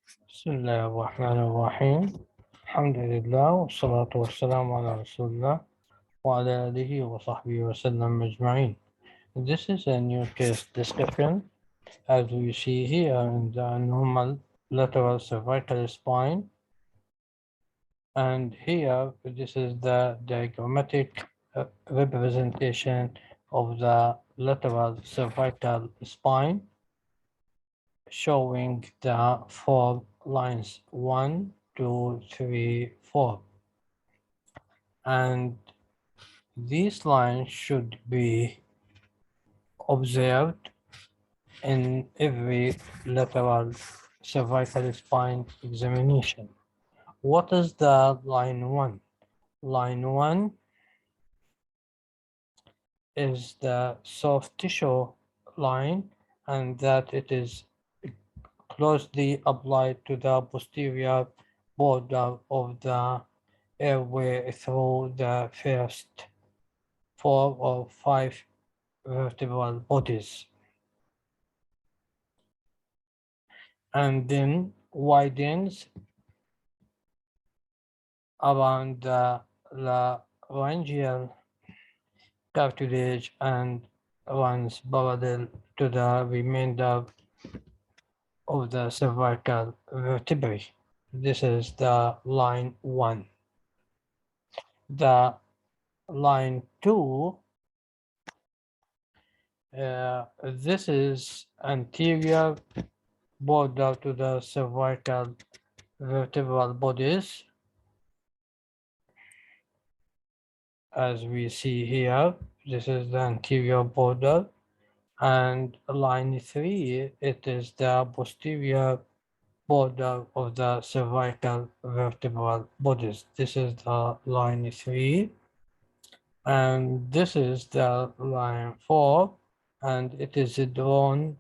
بسم الله الرحمن الرحيم. الحمد لله والصلاة والسلام على رسول الله وعلى آله وصحبه وسلم أجمعين. This is a new case description as we see here in the normal lateral cervical spine, and here this is the diagrammatic representation of the lateral cervical spine, showing the 4 lines 1, 2, 3, 4, and these lines should be observed in every lateral cervical spine examination. What is the line 1? Line 1 is the soft tissue line, and that it is closely applied to the posterior border of the airway through the first 4 or 5 vertebral bodies, and then widens around the laryngeal cartilage and runs parallel to the remainder of the cervical vertebrae. This is the line 1. The line 2, this is anterior border to the cervical vertebral bodies, as we see here. This is the anterior border, and line 3, it is the posterior border of the cervical vertebral bodies. This is the line 3, and this is the line 4, and it is drawn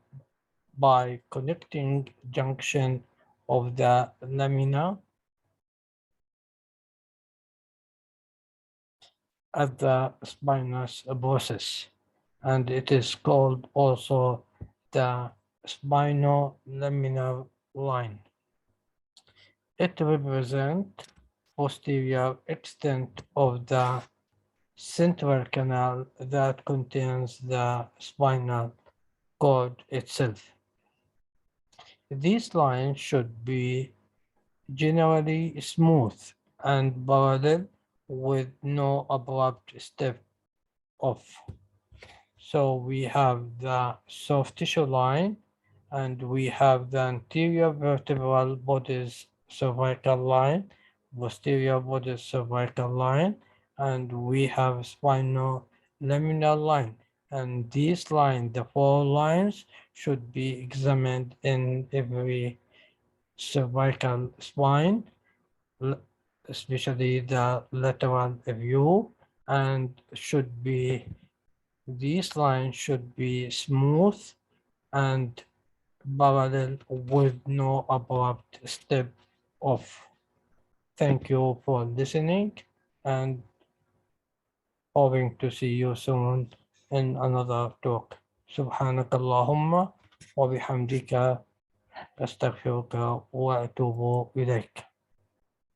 by connecting junction of the lamina at the spinous process, and it is called also the spinolaminar line. It represents posterior extent of the central canal that contains the spinal cord itself. These lines should be generally smooth and parallel with no abrupt step off. So we have the soft tissue line, and we have the anterior vertebral bodies cervical line, posterior bodies cervical line, and we have spinolaminar line. And these lines, the 4 lines, should be examined in every cervical spine, especially the lateral view, and these lines should be smooth and parallel with no abrupt step off. Thank you for listening, and hoping to see you soon in another talk. سبحانك اللهم وبحمدك أستغفرك وأتوب إليك.